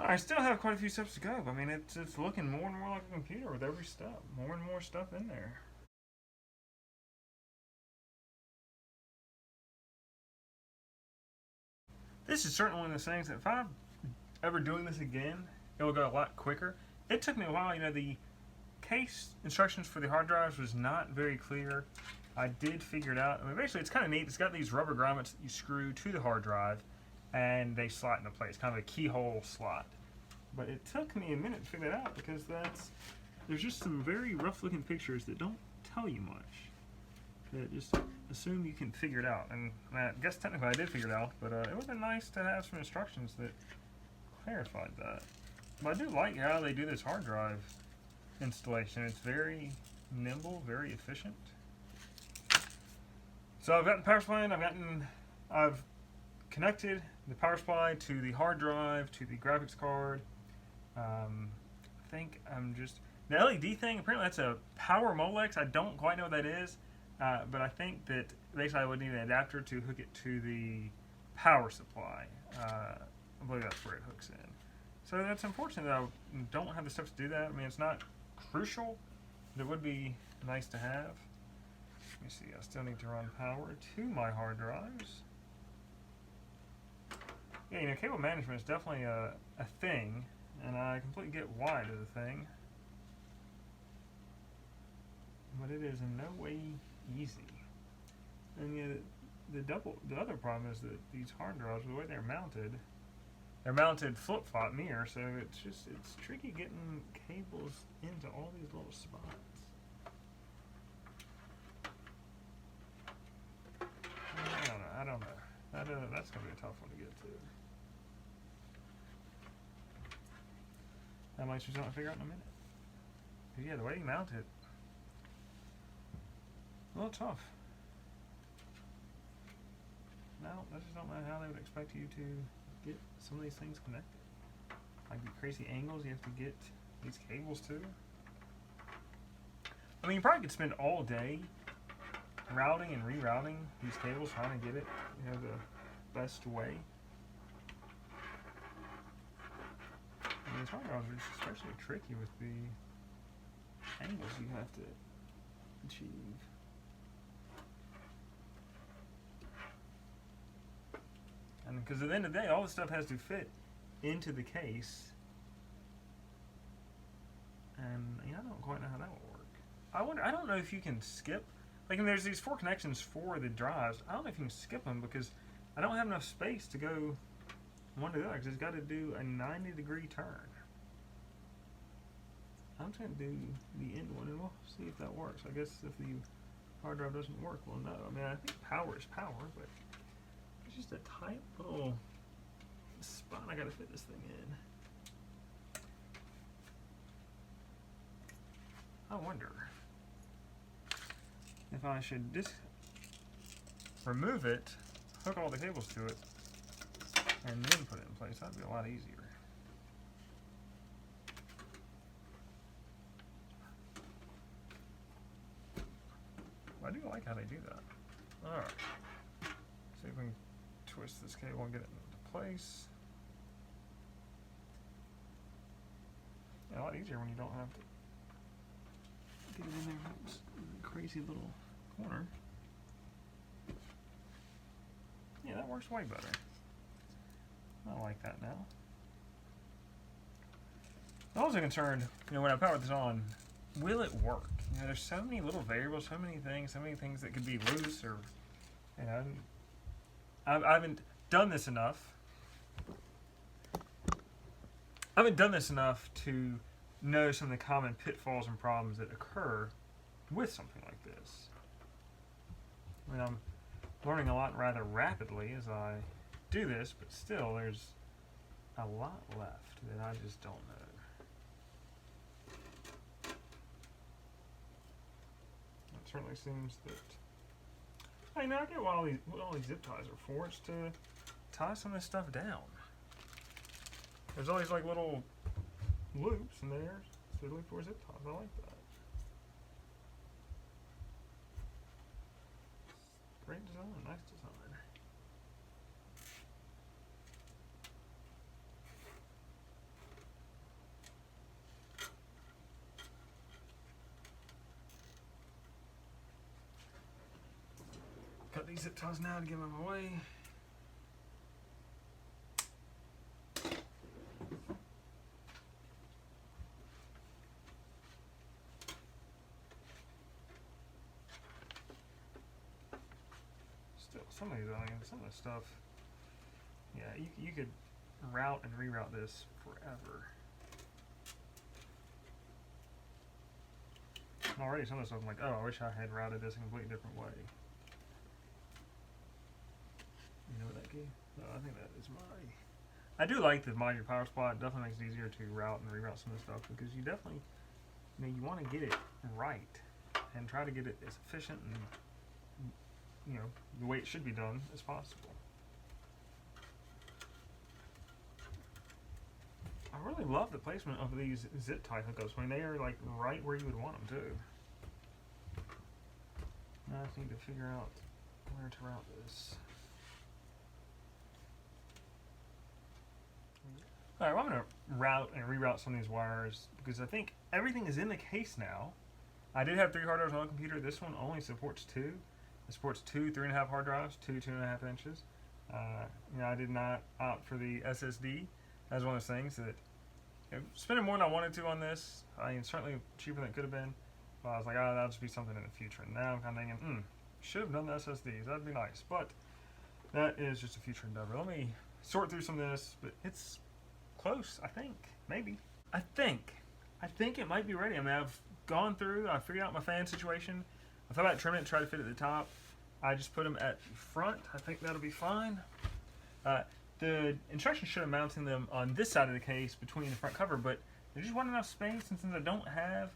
I still have quite a few steps to go. I mean, it's looking more and more like a computer with every step. More and more stuff in there. This is certainly one of those things that if I'm ever doing this again, it will go a lot quicker. It took me a while. You know, the case instructions for the hard drives was not very clear. I did figure it out. I mean, basically, it's kind of neat. It's got these rubber grommets that you screw to the hard drive, and they slot into place, kind of a keyhole slot. But it took me a minute to figure that out because there's just some very rough looking pictures that don't tell you much. That just assume you can figure it out. And I guess technically I did figure it out, but it would have been nice to have some instructions that clarified that. But I do like how they do this hard drive installation. It's very nimble, very efficient. So I've got the power supply in, I've connected the power supply to the hard drive, to the graphics card. I think the LED thing, apparently that's a power Molex. I don't quite know what that is, but I think that basically I would need an adapter to hook it to the power supply. I believe that's where it hooks in. So that's unfortunate that I don't have the steps to do that. I mean, it's not crucial, but it would be nice to have. Let me see, I still need to run power to my hard drives. Yeah, you know, cable management is definitely a thing, and I completely get why it is a thing. But it is in no way easy. And yeah, the other problem is that these hard drives, the way they're mounted flip-flop mirror, so it's tricky getting cables into all these little spots. I don't know. That's gonna be a tough one to get to. That might just not figure out in a minute. But yeah, the way you mount it, a little tough. No, I just don't know how they would expect you to get some of these things connected. Like the crazy angles you have to get these cables to. I mean, you probably could spend all day routing and rerouting these cables, trying to get it, you know, the best way. And these hard drives are especially tricky with the angles you have to achieve. And because at the end of the day, all this stuff has to fit into the case. And you know, I don't quite know how that will work. I don't know if you can skip. Like, and there's these 4 connections for the drives. I don't know if you can skip them because I don't have enough space to go one to the other because it's got to do a 90-degree turn. I'm just going to do the end one and we'll see if that works. I guess if the hard drive doesn't work, we'll know. I mean, I think power is power, but it's just a tight little spot I got to fit this thing in. I wonder if I should just remove it, hook all the cables to it, and then put it in place. That'd be a lot easier. I do like how they do that. Alright. See if we can twist this cable and get it into place. Yeah, a lot easier when you don't have to get it in there. It's a crazy little corner. Yeah, that works way better. I like that now. I'm also concerned, you know, when I power this on, will it work? You know, there's so many little variables, so many things that could be loose, or, you know, I haven't done this enough. I haven't done this enough to know some of the common pitfalls and problems that occur with something like this. I mean, I'm learning a lot rather rapidly as I do this, but still, there's a lot left that I just don't know. It certainly seems that. I know, I get what all these zip ties are for. It's to tie some of this stuff down. There's all these like little loops in there, specifically for zip ties. I like that. Great design, nice design. Cut these zip ties now to get them out of my way. Still, some of these, some of this stuff, yeah, you could route and reroute this forever. And already some of the stuff I'm like, oh, I wish I had routed this a completely different way. You know what that gave? No, I think that is my. I do like the modular power supply. It definitely makes it easier to route and reroute some of the stuff because you definitely, you want to get it right and try to get it as efficient and, the way it should be done as possible. I really love the placement of these zip tie hookups. I mean, they are like right where you would want them to. Now I just need to figure out where to route this. Alright, well, I'm going to route and reroute some of these wires because I think everything is in the case now. I did have 3 hard drives on the computer. This one only supports 2. It supports 2 3.5 hard drives, 2 2.5 inches. I did not opt for the SSD. That's one of those things that spending more than I wanted to on this. I mean, certainly cheaper than it could have been. But I was like, that'll just be something in the future. And now I'm kind of thinking, should have done the SSDs. That'd be nice. But that is just a future endeavor. Let me sort through some of this. But it's close, I think. Maybe. I think it might be ready. I mean, I've gone through. I figured out my fan situation. I thought about trimming it and try to fit at the top. I just put them at the front. I think that'll be fine. The instructions show mounting them on this side of the case between the front cover, but there's just wasn't enough space, and since I don't have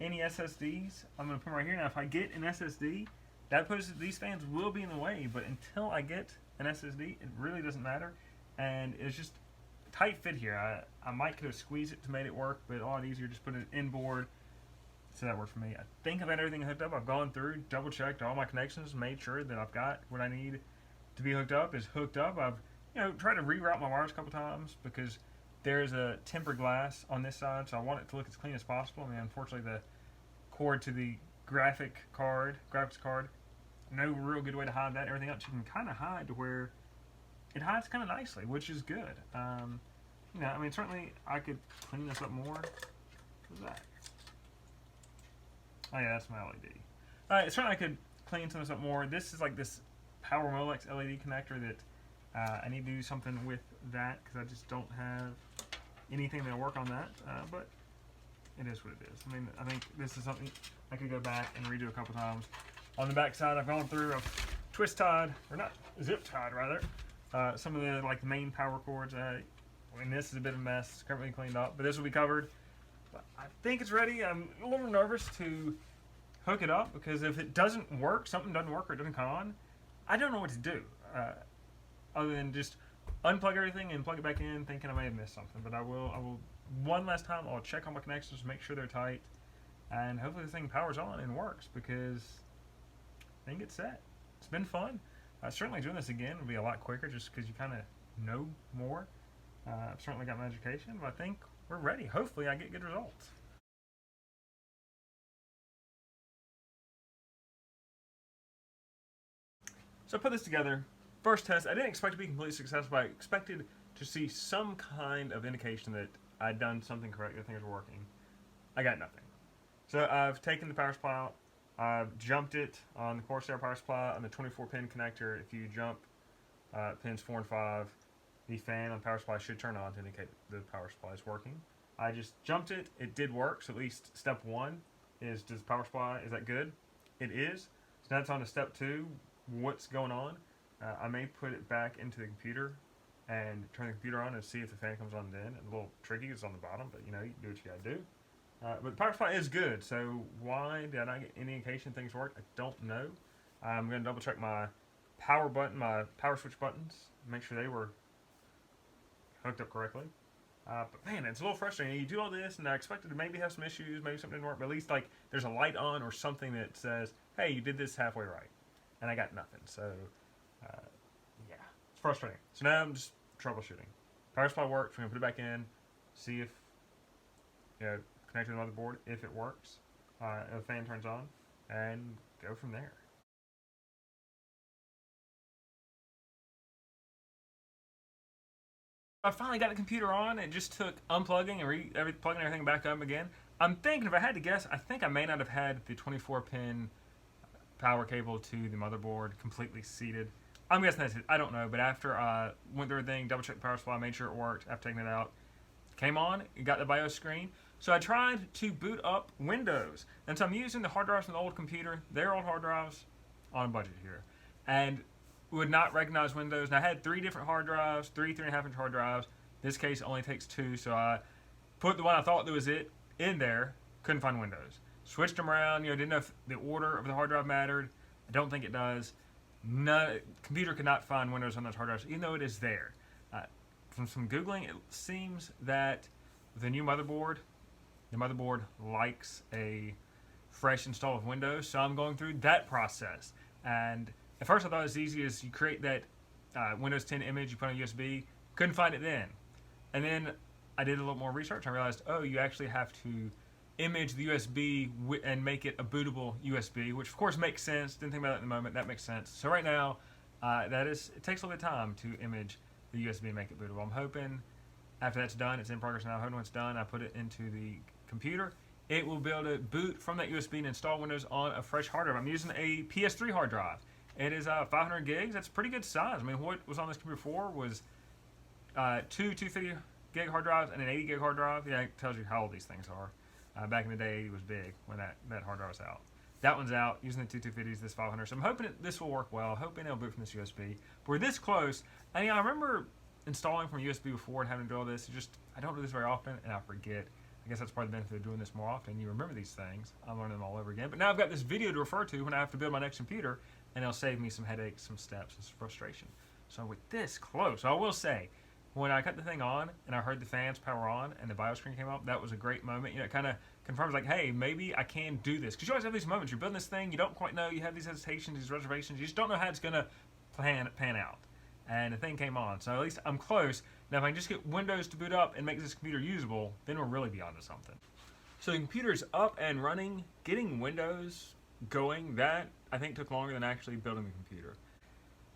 any SSDs, I'm going to put them right here. Now, if I get an SSD, that puts these fans will be in the way, but until I get an SSD, it really doesn't matter, and it's just a tight fit here. I might could have squeezed it to make it work, but a lot easier just put it inboard, so that worked for me. I think I've had everything hooked up. I've gone through, double-checked all my connections, made sure that I've got what I need to be hooked up is hooked up. I've tried to reroute my wires a couple times because there's a tempered glass on this side, so I want it to look as clean as possible. I mean, unfortunately, the cord to the graphics card, no real good way to hide that. Everything else you can kind of hide to where it hides kind of nicely, which is good. I mean, certainly I could clean this up more. What's that? Oh yeah, that's my LED. Certainly I could clean some of this up more. This is like this Power Molex LED connector that I need to do something with that because I just don't have anything that'll work on that. But it is what it is. I mean, I think this is something I could go back and redo a couple times. On the back side, I've gone through, I've twist tied, or not zip tied rather, some of the like the main power cords. I mean, this is a bit of a mess. It's currently cleaned up, but this will be covered. But I think it's ready. I'm a little nervous to hook it up because if it doesn't work, something doesn't work or it doesn't come on, I don't know what to do. Other than just unplug everything and plug it back in, thinking I may have missed something. But I will one last time. I'll check on my connections, make sure they're tight, and hopefully this thing powers on and works because I think it's set. It's been fun. Certainly doing this again will be a lot quicker just because you kind of know more. I've certainly got my education, but I think we're ready. Hopefully I get good results. So I put this together. First test, I didn't expect to be completely successful, but I expected to see some kind of indication that I'd done something correct, that things were working. I got nothing. So I've taken the power supply out, I've jumped it on the Corsair power supply on the 24-pin connector. If you jump pins 4 and 5, the fan on the power supply should turn on to indicate the power supply is working. I just jumped it, it did work, so at least step 1 is, does the power supply, is that good? It is. So now it's on to step 2, what's going on, I may put it back into the computer and turn the computer on and see if the fan comes on then. It's a little tricky, it's on the bottom, but you know, you can do what you gotta do. But the power supply is good, so why did I not get any indication things work? I don't know. I'm gonna double check my power button, my power switch buttons, make sure they were hooked up correctly. But man, it's a little frustrating. You do all this, and I expected to maybe have some issues, maybe something didn't work, but at least like there's a light on or something that says, "Hey, you did this halfway right," and I got nothing. So yeah, it's frustrating. So now I'm just troubleshooting. Power supply works. We're gonna put it back in, see if connect to the motherboard if it works, if the fan turns on, and go from there. I finally got the computer on. It just took unplugging and plugging everything back up again. I'm thinking, if I had to guess, I think I may not have had the 24-pin power cable to the motherboard completely seated. I'm guessing that's it. I don't know. But after I went through everything, double checked the power supply, made sure it worked after taking it out, came on, it got the BIOS screen. So I tried to boot up Windows. And so I'm using the hard drives from the old computer, their old hard drives, on a budget here. And would not recognize Windows. And I had 3 different hard drives, 3.5-inch hard drives. This case only takes 2, so I put the one I thought that was it in there. Couldn't find Windows. Switched them around. Didn't know if the order of the hard drive mattered. I don't think it does. No, computer could not find Windows on those hard drives, even though it is there. From some Googling, it seems that the new motherboard, the motherboard likes a fresh install of Windows, so I'm going through that process. And at first I thought it was easy as you create that Windows 10 image, you put on a USB, couldn't find it then. And then I did a little more research and I realized, oh, you actually have to image the USB and make it a bootable USB, which of course makes sense. Didn't think about it in the moment, that makes sense. So right now, it takes a little bit of time to image the USB and make it bootable. I'm hoping after that's done, it's in progress now, I'm hoping when it's done, I put it into the computer, it will be able to boot from that USB and install Windows on a fresh hard drive. I'm using a PS3 hard drive. It is 500 gigs. That's a pretty good size. I mean, what was on this computer before was 2 250 gig hard drives and an 80 gig hard drive. Yeah, it tells you how old these things are. Back in the day, 80 was big when that hard drive was out. That one's out using the 250s, this 500. So I'm hoping this will work well. Hoping it'll boot from this USB. But we're this close. I mean, I remember installing from a USB before and having to do all this. I don't do this very often, and I forget. I guess that's part of the benefit of doing this more often. You remember these things. I'm learning them all over again. But now I've got this video to refer to when I have to build my next computer, and it'll save me some headaches, some steps, and some frustration. So with this close, I will say, when I cut the thing on and I heard the fans power on and the BIOS screen came up, that was a great moment. It kind of confirms, like, hey, maybe I can do this. Because you always have these moments. You're building this thing, you don't quite know, you have these hesitations, these reservations, you just don't know how it's going to pan out. And the thing came on. So at least I'm close. Now if I can just get Windows to boot up and make this computer usable, then we'll really be onto something. So the computer's up and running. Getting Windows going, that I think took longer than actually building the computer.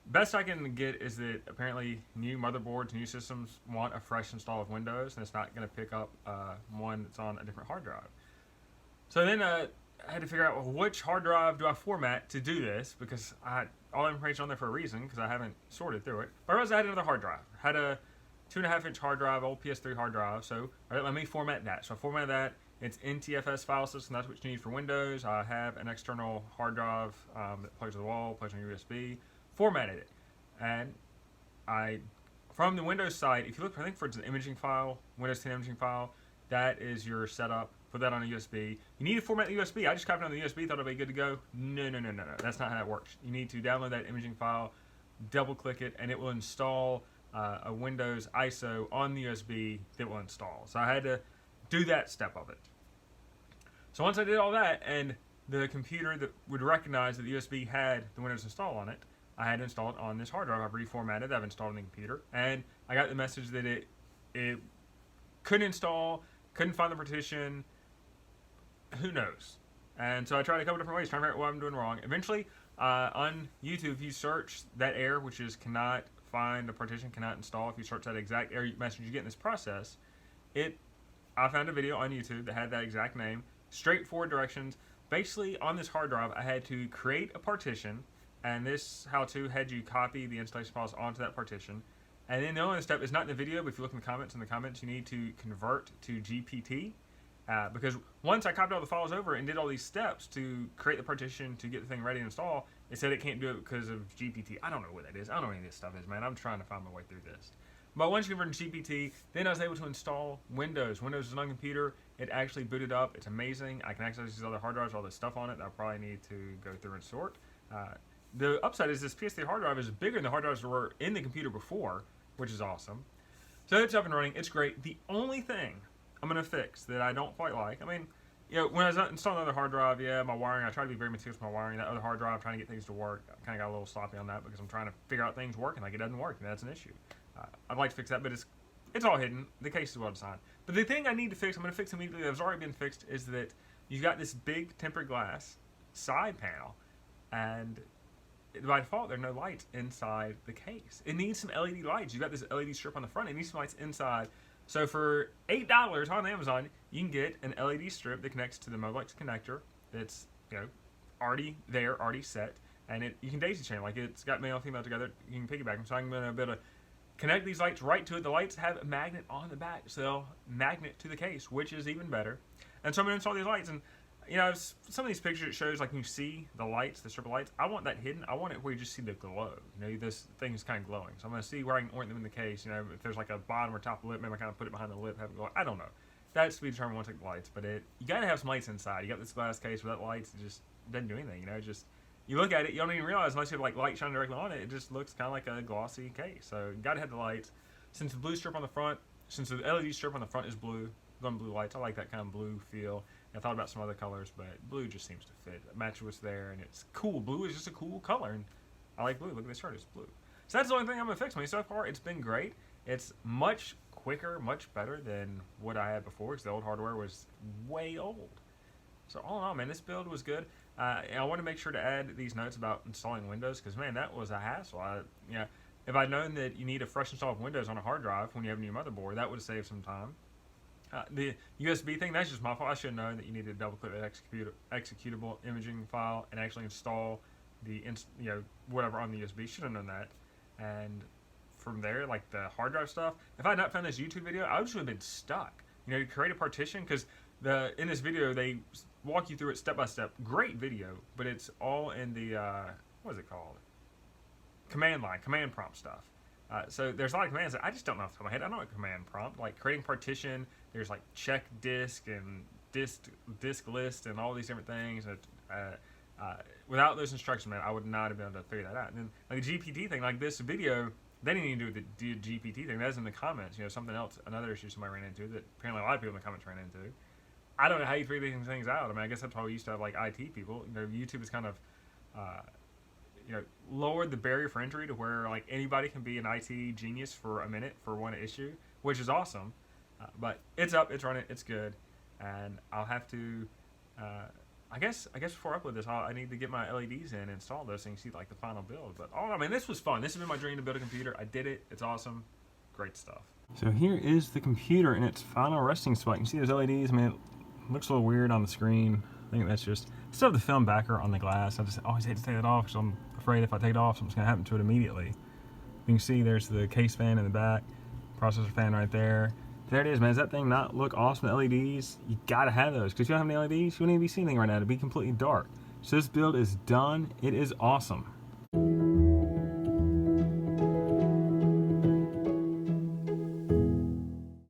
Best I can get is that apparently new motherboards, new systems want a fresh install of Windows, and it's not going to pick up one that's on a different hard drive. So then I had to figure out, well, which hard drive do I format to do this, because I had all the information on there for a reason, because I haven't sorted through it. But I realized I had another hard drive. I had a 2.5-inch hard drive, old PS3 hard drive, so let me format that. So I formatted that. It's NTFS file system, that's what you need for Windows. I have an external hard drive that plugs to the wall, plugs on USB. Formatted it, and from the Windows site, if you look, I think for the imaging file, Windows 10 imaging file, that is your setup. Put that on a USB. You need to format the USB. I just copied on the USB, thought it'd be good to go. No. That's not how it works. You need to download that imaging file, double click it, and it will install a Windows ISO on the USB that will install. So I had to do that step of it. So once I did all that, and the computer that would recognize that the USB had the Windows install on it, I had to install it on this hard drive. I've reformatted it, I've installed it on the computer, and I got the message that it couldn't install, couldn't find the partition, who knows. And so I tried a couple different ways, trying to figure out what I'm doing wrong. Eventually, on YouTube, if you search that error, which is cannot find the partition, cannot install, if you search that exact error message you get in this process, I found a video on YouTube that had that exact name, straightforward directions. Basically, on this hard drive, I had to create a partition, and this how-to had you copy the installation files onto that partition. And then the only step is not in the video, but if you look in the comments, you need to convert to GPT. Because once I copied all the files over and did all these steps to create the partition to get the thing ready to install, They said it can't do it because of GPT. I don't know what that is. I don't know what any of this stuff is, man. I'm trying to find my way through this. But once you convert to GPT, then I was able to install Windows. Windows is on a computer. It actually booted up. It's amazing. I can access these other hard drives, all this stuff on it that I probably need to go through and sort. The upside is this PS3 hard drive is bigger than the hard drives that were in the computer before, which is awesome. So it's up and running. It's great. The only thing I'm going to fix that I don't quite like, I mean, you know, when I was installing another hard drive, yeah, my wiring, I try to be very meticulous with my wiring. That other hard drive, trying to get things to work, I kind of got a little sloppy on that because I'm trying to figure out things working. Like, it doesn't work, and that's an issue. I'd like to fix that, but it's all hidden. The case is well designed. But the thing I need to fix, I'm going to fix immediately, that has already been fixed, is that you've got this big tempered glass side panel, and by default, there are no lights inside the case. It needs some LED lights. You've got this LED strip on the front. It needs some lights inside. So for $8 on Amazon, you can get an LED strip that connects to the Motherboard connector that's, you know, already there, already set, and you can daisy chain. Like, it's got male and female together. You can piggyback them. So I'm going to be able to connect these lights right to it. The lights have a magnet on the back, so they'll magnet to the case, which is even better. And so I'm going to install these lights, and you know, some of these pictures it shows, like, you see the lights, the strip of lights. I want that hidden. I want it where you just see the glow. You know, this thing is kind of glowing. So I'm going to see where I can orient them in the case. You know, if there's like a bottom or top lip, maybe I kind of put it behind the lip, have it glow. I don't know. That's to be determined once I take the lights. But you got to have some lights inside. You got this glass case without lights, it just doesn't do anything. You know, just you look at it, you don't even realize unless you have like light shining directly on it. It just looks kind of like a glossy case. So you got to have the lights. Since the blue strip on the front, since the LED strip on the front is blue, going blue lights. I like that kind of blue feel. I thought about some other colors, but blue just seems to fit. It matches what's there, and it's cool. Blue is just a cool color, and I like blue. Look at this shirt, it's blue. So that's the only thing I'm going to fix. I mean, so far, it's been great. It's much quicker, much better than what I had before, because the old hardware was way old. So all in all, man, this build was good. I want to make sure to add these notes about installing Windows, because, man, that was a hassle. If I'd known that you need a fresh install of Windows on a hard drive when you have a new motherboard, that would have saved some time. The USB thing, that's just my fault. I should have known that you need to double-click that executable imaging file and actually install the whatever on the USB. Should have known that. And from there, like the hard drive stuff, if I had not found this YouTube video, I would just have been stuck. You know, you create a partition, because in this video they walk you through it step by step. Great video, but it's all in the what is it called? Command line, command prompt stuff. So there's a lot of commands that I just don't know off the top of my head. I don't know a command prompt, like creating partition. There's like check disk and disk list and all these different things. Without those instructions, man, I would not have been able to figure that out. And then like the GPT thing, like this video, they didn't even do the GPT thing. That's in the comments. You know, something else, another issue somebody ran into that apparently a lot of people in the comments ran into. I don't know how you figure these things out. I mean, I guess that's why we used to have like IT people. You know, YouTube is kind of lowered the barrier for entry to where like anybody can be an IT genius for a minute for one issue, which is awesome. But it's up, it's running, it's good, and I'll have to. I guess before I upload this, I need to get my LEDs in and install those things, see like the final build. But I mean, this was fun. This has been my dream to build a computer. I did it. It's awesome. Great stuff. So here is the computer in its final resting spot. You can see those LEDs. I mean, it looks a little weird on the screen. I think that's just still have the film backer on the glass. I just always hate to take it off because I'm afraid if I take it off, something's gonna happen to it immediately. You can see there's the case fan in the back, processor fan right there. There it is, man. Does that thing not look awesome? The LEDs, you gotta have those, because if you don't have any LEDs, you wouldn't even be seeing anything right now. It'd be completely dark. So this build is done. It is awesome.